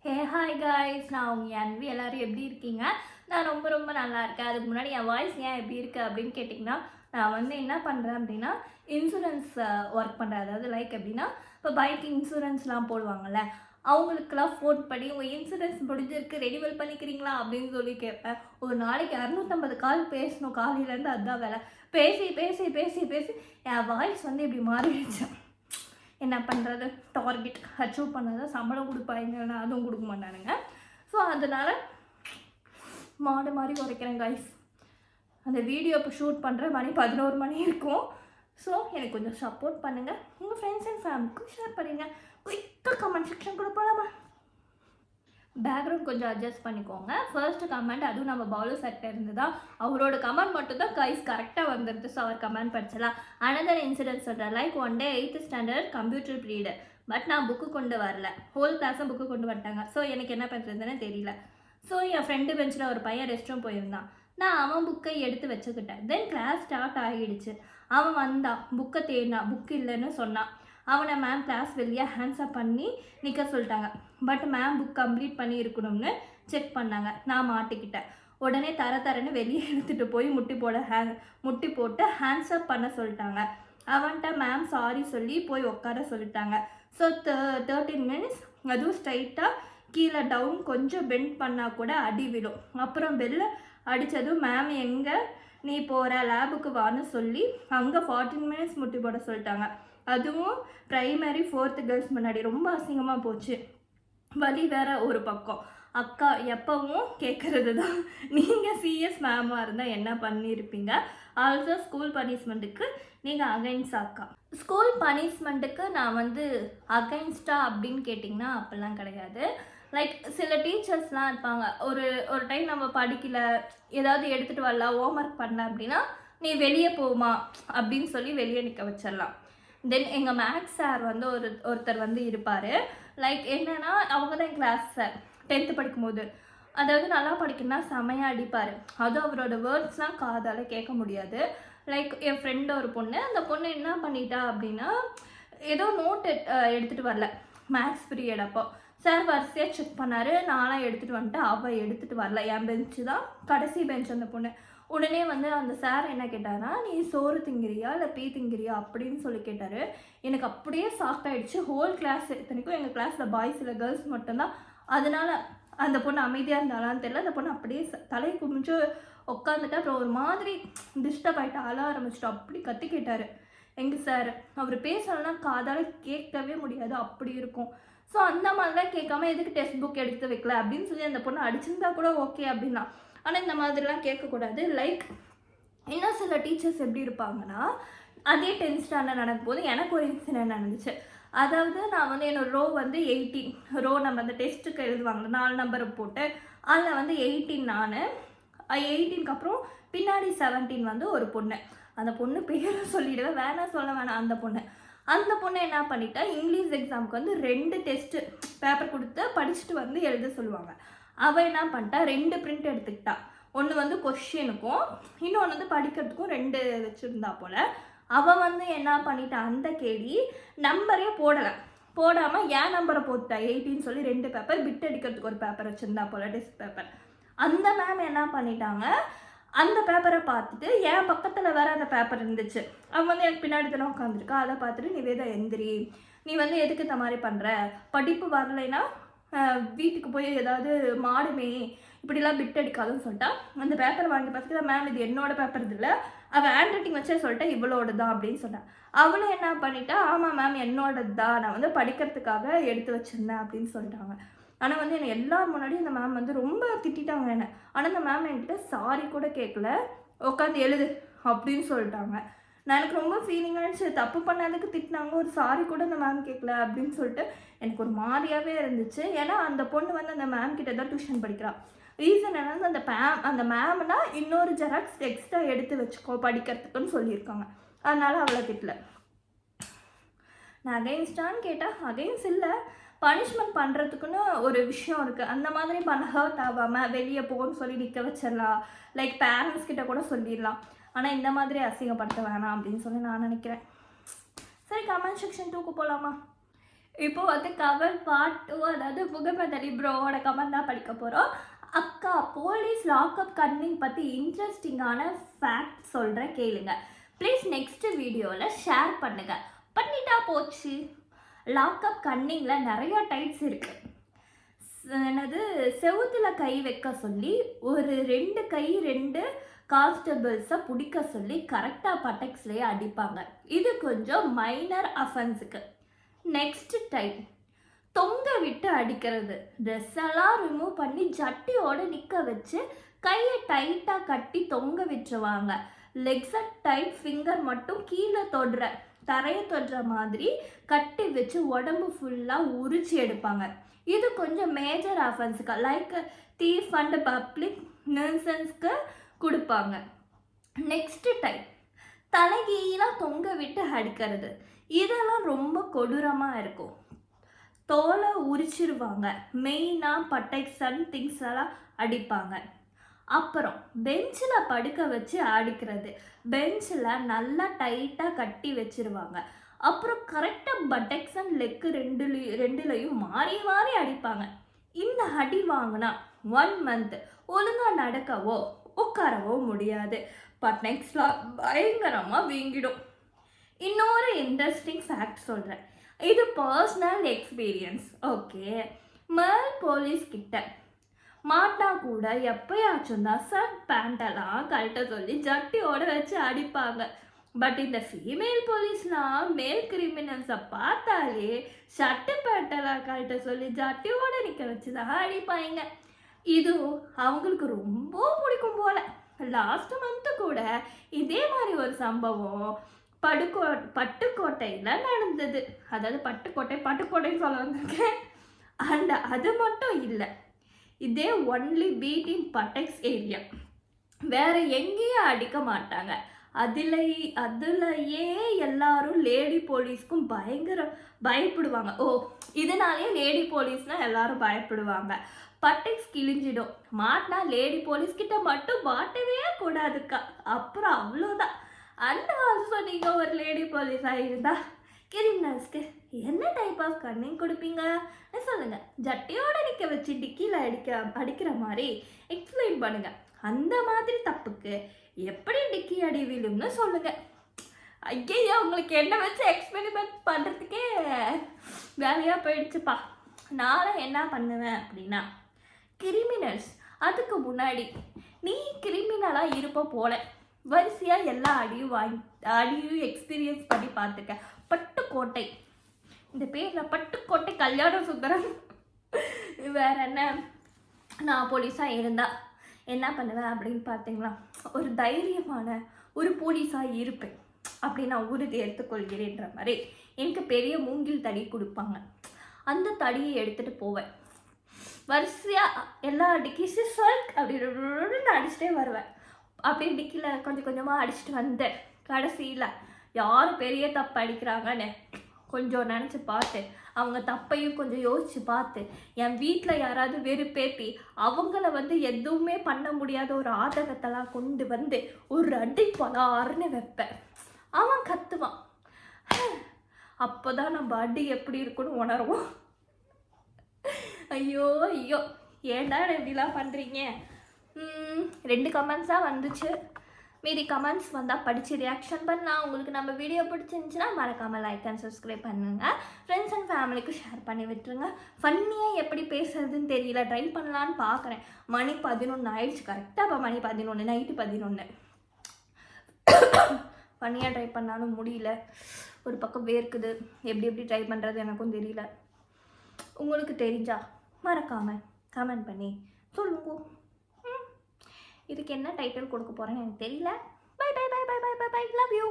Hey hi guys, நான் உங்கள் அன்பு எல்லோரும் எப்படி இருக்கீங்க? நான் ரொம்ப ரொம்ப நல்லா இருக்கேன். அதுக்கு முன்னாடி என் வாய்ஸ் ஏன் எப்படி இருக்குது அப்படின்னு கேட்டிங்கன்னா, நான் வந்து என்ன பண்ணுறேன் அப்படின்னா இன்சூரன்ஸ் ஒர்க் பண்ணுறேன். அதாவது எப்படின்னா இப்போ பைக் இன்சூரன்ஸ்லாம் போடுவாங்கள்ல, அவங்களுக்கெல்லாம் ஃபோன் பண்ணி உங்கள் இன்சூரன்ஸ் முடிஞ்சிருக்கு ரெனிவல் பண்ணிக்கிறீங்களா அப்படின்னு சொல்லி கேட்பேன். ஒரு நாளைக்கு 250 கால் பேசணும். காலையிலேருந்து அதுதான் வேலை. பேசி பேசி பேசி பேசி என் வாய்ஸ் வந்து இப்படி மாறிடுச்சு. என்ன பண்ணுறது, டார்கெட் அச்சீவ் பண்ணாதான் சம்பளம் கொடுப்பாங்கன்னா அதுவும் கொடுக்க மாட்டானுங்க. ஸோ அதனால் மாடு மாதிரி குறைக்கிறேன் கைஸ். அந்த வீடியோ இப்போ ஷூட் பண்ணுற மணி 11 மணி இருக்கும். ஸோ எனக்கு கொஞ்சம் சப்போர்ட் பண்ணுங்கள். உங்கள் ஃப்ரெண்ட்ஸ் அண்ட் ஃபேமிலிக்கும் ஷேர் பண்ணுங்கள். குயிக்காக கமெண்ட் செக்ஷன் கூட போகலாமா? பேக்ரவுண்ட் கொஞ்சம் அட்ஜஸ்ட் பண்ணிக்கோங்க. ஃபர்ஸ்ட்டு கமெண்ட், அதுவும் நம்ம பவுலர் செக்டர் இருந்து தான், அவரோட கமெண்ட் மட்டும் தான் கைஸ் கரெக்டாக வந்துடுது. ஸோ அவர் கமெண்ட் படிச்சலாம். அனதர் இன்சிடென்ட் சொல்கிறேன். One day 8th standard computer period. But நான் புக்கு கொண்டு வரல. ஹோல் கிளாஸும் புக்கு கொண்டு வந்துட்டாங்க. ஸோ எனக்கு என்ன பண்ணுறதுன்னு தெரியல. ஸோ என் ஃப்ரெண்டு பெஞ்சில் ஒரு பையன் ரெஸ்ட் ரூம் போயிருந்தான். நான் அவன் புக்கை எடுத்து வச்சுக்கிட்டேன். தென் கிளாஸ் ஸ்டார்ட் ஆகிடுச்சு. அவன் வந்தான், புக்கை தேடினான், புக்கு இல்லைன்னு சொன்னான். அவனை மேம் கிளாஸ் வெளியே ஹேண்ட்ஸ்அப் பண்ணி நிற்க சொல்லிட்டாங்க. பட் மேம் புக் கம்ப்ளீட் பண்ணி இருக்கணும்னு செக் பண்ணாங்க. நான் மாட்டிக்கிட்டேன். உடனே தரன்னு வெளியே எடுத்துகிட்டு போய் முட்டி போட்டு ஹேண்ட்ஸ்அப் பண்ண சொல்லிட்டாங்க. அவன்கிட்ட மேம் சாரி சொல்லி போய் உட்கார சொல்லிட்டாங்க. ஸோ 13 minutes அதுவும் ஸ்ட்ரைட்டாக கீழே டவுன் கொஞ்சம் பெண்ட் பண்ணால் கூட அடி விடும். அப்புறம் பெல்ல அடித்ததும் மேம் எங்கே நீ போகிற லேபுக்கு வான்னு சொல்லி அங்கே 14 minutes முட்டி போட சொல்லிட்டாங்க. அதுவும் ப்ரைமரி 4th கேர்ள்ஸ் முன்னாடி. ரொம்ப அசிங்கமாக போச்சு. வலி வேற ஒரு பக்கம். அக்கா எப்பவும் கேட்குறது தான், நீங்கள் சிஎஸ் மேமாக இருந்தால் என்ன பண்ணியிருப்பீங்க? ஆல்சோ ஸ்கூல் பனிஷ்மெண்ட்டுக்கு நீங்கள் அகைன்ஸ்ட் அக்கா. ஸ்கூல் பனிஷ்மெண்ட்டுக்கு நான் வந்து அகைன்ஸ்டா அப்படின்னு கேட்டிங்கன்னா அப்படிலாம் கிடையாது. சில டீச்சர்ஸ்லாம் இருப்பாங்க, ஒரு டைம் நம்ம படிக்கல, ஏதாவது எடுத்துகிட்டு வரல, ஹோம்ஒர்க் பண்ணல அப்படின்னா நீ வெளியே போமா அப்படின்னு சொல்லி வெளியே நிற்க வச்சிடலாம். தென் எங்கள் மேக்ஸ் சார் வந்து ஒருத்தர் வந்து இருப்பார். என்னென்னா அவங்க தான் என் கிளாஸ் சார் 10th படிக்கும்போது. அதாவது நல்லா படிக்கணும்னா செமையாக அடிப்பார். அதுவும் அவரோட வேர்ட்ஸ்லாம் காதால் கேட்க முடியாது. என் ஃப்ரெண்டு ஒரு பொண்ணு, அந்த பொண்ணு என்ன பண்ணிட்டா அப்படின்னா ஏதோ நோட் எடுத்துகிட்டு வரல மேக்ஸ் பீரியட். அப்போ சார் வரிசையாக செக் பண்ணார். நான்லாம் எடுத்துகிட்டு வந்துட்டேன், அவள் எடுத்துகிட்டு வரல. என் பெஞ்சு தான் கடைசி பெஞ்ச் அந்த பொண்ணு. உடனே வந்து அந்த சார் என்ன கேட்டார்னா, நீ சோறு திங்கிறியா இல்லை பீ திங்கிறியா அப்படின்னு சொல்லி கேட்டார். எனக்கு அப்படியே ஷாக் ஆகிடுச்சு. ஹோல் கிளாஸ், இத்தனைக்கும் எங்கள் கிளாஸில் பாய்ஸ் இல்லை கேர்ள்ஸ் மட்டும்தான். அதனால் அந்த பொண்ணு அமைதியாக இருந்தாலான்னு தெரியல, அந்த பொண்ணு அப்படியே தலை குமிஞ்சு உட்காந்துட்டு அப்புறம் ஒரு மாதிரி டிஸ்டர்ப் ஆகிட்டு அழ ஆரம்பிச்சிட்டு அப்படி கத்தி கேட்டார் எங்கள் சார். அவர் பேசலைன்னா காதால் கேட்கவே முடியாது, அப்படி இருக்கும். ஸோ அந்த மாதிரிலாம் கேட்காம எதுக்கு டெக்ஸ்ட் புக் எடுத்து வைக்கல அப்படின்னு சொல்லி அந்த பொண்ணு அடிச்சிருந்தா கூட ஓகே அப்படின்னா. ஆனால் இந்த மாதிரிலாம் கேட்கக்கூடாது. இன்னும் சில டீச்சர்ஸ் எப்படி இருப்பாங்கன்னா, அதே 10th ஸ்டாண்டர்ட் நடக்கும்போது எனக்கு ஒரு இன்சிடென்ட் நடந்துச்சு. அதாவது நான் வந்து என்னோட ரோ வந்து 18 ரோ, நம்ம அந்த டெஸ்ட்டுக்கு எழுதுவாங்க 4 நம்பரை போட்டு, அதில் வந்து 18 நான். 18க்கு அப்புறம் பின்னாடி 17 வந்து ஒரு பொண்ணு. அந்த பொண்ணு பேரை சொல்லிவிடுவேன், சொல்ல வேணாம். அந்த பொண்ணு என்ன பண்ணிட்டா, இங்கிலீஷ் எக்ஸாமுக்கு வந்து 2 டெஸ்ட்டு பேப்பர் கொடுத்து படிச்சுட்டு வந்து எழுத சொல்லுவாங்க. அவள் என்ன பண்ணிட்டா, 2 பிரிண்ட் எடுத்துக்கிட்டா. ஒன்று வந்து கொஷினுக்கும் இன்னொன்று வந்து படிக்கிறதுக்கும் 2 வச்சுருந்தா போல். அவள் வந்து என்ன பண்ணிட்டா, அந்த கேடி நம்பரே போடாமல் ஏன் நம்பரை போட்டா 18 சொல்லி 2 பேப்பர், பிட் அடிக்கிறதுக்கு ஒரு பேப்பர் வச்சுருந்தா போல், டெஸ்ட் பேப்பர். அந்த மேம் என்ன பண்ணிட்டாங்க, அந்த பேப்பரை பார்த்துட்டு என் பக்கத்தில் வேறு அந்த பேப்பர் இருந்துச்சு. அவன் வந்து எனக்கு பின்னாடி தானே உட்காந்துருக்கா. அதை பார்த்துட்டு நிவேதா எந்திரி, நீ வந்து எதுக்கு இந்த மாதிரி பண்ணுற, படிப்பு வரலைன்னா வீட்டுக்கு போய் ஏதாவது மாடுமே இப்படிலாம் பிட் அடிக்காதுன்னு சொல்லிட்டா. அந்த பேப்பரை வாங்கி பார்த்துட்டு, மேம் இது என்னோட பேப்பர் இல்லை, அவள் ஹேண்ட் ரைட்டிங் வச்சே சொல்லிட்டா இவளோட தான் அப்படின்னு சொன்னான். அவளும் என்ன பண்ணிட்டா, ஆமாம் மேம் என்னோடது தான், நான் வந்து படிக்கிறதுக்காக எடுத்து வச்சுருந்தேன் அப்படின்னு சொல்லிட்டாங்க. ஆனால் வந்து என்னை எல்லாரும் முன்னாடியும் அந்த மேம் வந்து ரொம்ப திட்டாங்க என்னை. ஆனால் அந்த மேம் என்கிட்ட சாரி கூட கேட்கல, உட்காந்து எழுது அப்படின்னு சொல்லிட்டாங்க. நான் எனக்கு ரொம்ப ஃபீலிங்காக இருந்துச்சு. தப்பு பண்ணதுக்கு திட்டினாங்க, ஒரு சாரி கூட அந்த மேம் கேட்கல அப்படின்னு சொல்லிட்டு எனக்கு ஒரு மாதிரியாகவே இருந்துச்சு. ஏன்னா அந்த பொண்ணு வந்து அந்த மேம் கிட்ட தான் டியூஷன் படிக்கிறாள். ரீசன் என்னன்னா, அந்த மேம்னா இன்னொரு ஜெராக்ஸ் எக்ஸ்ட்ரா எடுத்து வச்சுக்கோ படிக்கிறதுக்குன்னு சொல்லியிருக்காங்க. அதனால் அவளை திட்டல. நான் அகைன்ஸ்டான்னு கேட்டால் அகைன்ஸ்ட் இல்லை, பனிஷ்மெண்ட் பண்ணுறதுக்குன்னு ஒரு விஷயம் இருக்குது. அந்த மாதிரி ஹர்ட் ஆகாமல் வெளியே போகணும்னு சொல்லி நிற்க வச்சிடலாம். பேரண்ட்ஸ் கிட்ட கூட சொல்லிடலாம். ஆனால் இந்த மாதிரி அசிங்கப்படுத்த வேணாம் அப்படின்னு சொல்லி நான் நினைக்கிறேன். சரி, கமெண்ட் செக்ஷன் 2க்கு போகலாமா? இப்போ வந்து கமெண்ட் பார்ட் 2, அதாவது முகமது அலி ப்ரோவோட கமெண்ட் தான் படிக்க போகிறோம். அக்கா, போலீஸ் லாக்அப் கன்னிங் பற்றி இன்ட்ரெஸ்டிங்கான ஃபேக்ட் சொல்கிறேன் கேளுங்க. ப்ளீஸ் நெக்ஸ்ட் வீடியோவில் ஷேர் பண்ணுங்கள். பண்ணிட்டா போச்சு. லாக்அப் கன்னிங்கில் நிறையா டைப்ஸ் இருக்குது. என்னது, செவுத்தில் கை வைக்க சொல்லி ஒரு 2 கை 2 கான்ஸ்டபிள்ஸை பிடிக்க சொல்லி கரெக்டாக பட்டெக்ஸ்லேயே அடிப்பாங்க. இது கொஞ்சம் மைனர் அஃபென்ஸுக்கு. நெக்ஸ்ட் டைப் தொங்க விட்டு அடிக்கிறது. ட்ரெஸ் எல்லாம் ரிமூவ் பண்ணி ஜட்டியோடு நிற்க வச்சு கையை டைட்டாக கட்டி தொங்க விட்டுருவாங்க. லெக்ஸை டைட், ஃபிங்கர் மட்டும் கீழே தரையை தொடுற மாதிரி கட்டி வச்சு உடம்பு ஃபுல்லாக உரிச்சு எடுப்பாங்க. இது கொஞ்சம் மேஜர் அஃபென்ஸுக்கு, லைக் தீஃப் அண்ட் பப்ளிக் நியூசன்ஸ்க்கு கொடுப்பாங்க. நெக்ஸ்ட் டைப் தலைகீழாக தொங்க விட்டு அடிக்கிறது. இதெல்லாம் ரொம்ப கொடூரமாக இருக்கும். தோலை உரிச்சிருவாங்க. மெயினாக பட்டைக்ஸ் அண்ட் திங்ஸ் எல்லாம் அடிப்பாங்க. அப்புறம் பெஞ்சில் படுக்க வச்சு அடிக்கிறது. பெஞ்சில் நல்லா டைட்டாக கட்டி வச்சிருவாங்க. அப்புறம் கரெக்டாக பட்டெக்ஸ் அண்ட் லெக்கு ரெண்டுலையும் மாறி மாறி அடிப்பாங்க. இந்த அடி வாங்கினா 1 மந்த் ஒழுங்காக நடக்கவோ உட்காரவோ முடியாது. பட்டெக்ஸ்லாம் பயங்கரமாக வீங்கிடும். இன்னொரு இன்ட்ரெஸ்டிங் ஃபேக்ட் சொல்கிறேன். இது பர்சனல் எக்ஸ்பீரியன்ஸ். ஓகே, மேல் போலீஸ் கிட்ட மாட்டா கூட எப்பயாச்சும் தான் ஷர்ட் பேண்டெல்லாம் கழட்ட சொல்லி ஜட்டியோடு வச்சு அடிப்பாங்க. பட் இந்த ஃபீமேல் போலீஸ்லாம் மேல் கிரிமினல்ஸை பார்த்தாலே ஷர்ட்டு பேண்டெல்லாம் கழட்ட சொல்லி ஜட்டியோடு நிற்க வச்சு தான் அடிப்பாங்க. இது அவங்களுக்கு ரொம்ப பிடிக்கும் போல. லாஸ்ட் மந்த்து கூட இதே மாதிரி ஒரு சம்பவம் பட்டுக்கோட்டையில் நடந்தது. அதாவது பட்டுக்கோட்டைன்னு சொல்ல வந்திருக்கேன். அண்ட் அது மட்டும் இல்லை, இதே ஒன்லி பீட் இன் பட்டெக்ஸ் ஏரியா. வேறு எங்கேயும் அடிக்க மாட்டாங்க. அதுலேயே எல்லாரும் லேடி போலீஸ்க்கும் பயப்படுவாங்க. இதனாலேயே லேடி போலீஸ்னால் எல்லாரும் பயப்படுவாங்க. பட்டெக்ஸ் கிழிஞ்சிடும். மாட்டினா லேடி போலீஸ்கிட்ட மட்டும் மாட்டவே கூடாதுக்கா. அப்புறம் அவ்வளோதான். அந்த ஆல்சோ நீங்கள் ஒரு லேடி போலீஸாக இருந்தால் கிரிமினல்ஸ்க்கு என்ன டைப் ஆஃப் கன்னிங் கொடுப்பீங்க சொல்லுங்கள். ஜட்டியோடு நிற்க வச்சு டிக்கியில் அடிக்கிற மாதிரி எக்ஸ்பிளைன் பண்ணுங்கள். அந்த மாதிரி தப்புக்கு எப்படி டிக்கி அடி விழும்னு சொல்லுங்கள். ஐயா, உங்களுக்கு என்ன வச்சு எக்ஸ்பெரிமெண்ட் பண்ணுறதுக்கே வேலையாக போயிடுச்சுப்பா. நான் என்ன பண்ணுவேன் அப்படின்னா, கிரிமினல்ஸ் அதுக்கு முன்னாடி நீ கிரிமினலாக இருப்ப போல வரிசையாக எல்லா அடியும் எக்ஸ்பீரியன்ஸ் பண்ணி பார்த்துக்க. பட்டுக்கோட்டை, இந்த பேரில் பட்டுக்கோட்டை கல்யாண சுந்தரம். வேற என்ன, நான் போலீஸாக இருந்தால் என்ன பண்ணுவேன் அப்படின்னு பார்த்தீங்களா, ஒரு தைரியமான ஒரு போலீஸாக இருப்பேன் அப்படின்னு நான் உறுதி எடுத்துக்கொள்கிறேன்ற மாதிரி எனக்கு பெரிய மூங்கில் தடி கொடுப்பாங்க. அந்த தடியை எடுத்துகிட்டு போவேன். வரிசையாக எல்லா டிக்கிஸு சர்க் அப்படின்னு அடிச்சுட்டே வருவேன். அப்படியே டிக்கியில் கொஞ்சம் கொஞ்சமாக அடிச்சுட்டு வந்தேன். கடைசியில் யார் பெரிய தப்பு அடிக்கிறாங்கன்னு கொஞ்சம் நினச்சி பார்த்து, அவங்க தப்பையும் கொஞ்சம் யோசித்து பார்த்து, என் வீட்டில் யாராவது வெறுப்பேற்றி அவங்கள எதுவுமே பண்ண முடியாத ஒரு ஆதகத்தெல்லாம் கொண்டு வந்து ஒரு அடி பலாருன்னு வைப்பேன். அவன் கத்துவான். அப்போ தான் நம்ம அடி எப்படி இருக்குன்னு உணர்வோம். ஐயோ ஐயோ, ஏன்டா இப்படிலாம் பண்ணுறீங்க? 2 கமெண்ட்ஸாக வந்துச்சு. மீதி கமெண்ட்ஸ் வந்தால் படித்து ரியாக்ஷன் பண்ணலாம். உங்களுக்கு நம்ம வீடியோ பிடிச்சிருந்துச்சுன்னா மறக்காமல் லைக் அண்ட் சப்ஸ்கிரைப் பண்ணுங்கள். ஃப்ரெண்ட்ஸ் அண்ட் ஃபேமிலிக்கு ஷேர் பண்ணி விட்டுருங்க. ஃபன்னியாக எப்படி பேசுறதுன்னு தெரியல, ட்ரை பண்ணலான்னு பார்க்குறேன். மணி 11 ஆயிடுச்சு. கரெக்டாக இப்போ மணி 11, நைட்டு 11. ஃபன்னியாக ட்ரை பண்ணாலும் முடியல. ஒரு பக்கம் வேர்க்குது. எப்படி ட்ரை பண்ணுறது எனக்கும் தெரியல. உங்களுக்கு தெரிஞ்சா மறக்காமல் கமெண்ட் பண்ணி சொல்லுங்க. இதுக்கு என்ன டைட்டில் கொடுக்க போகிறேன்னு எனக்கு தெரியல. Bye bye bye bye bye bye bye. Love you.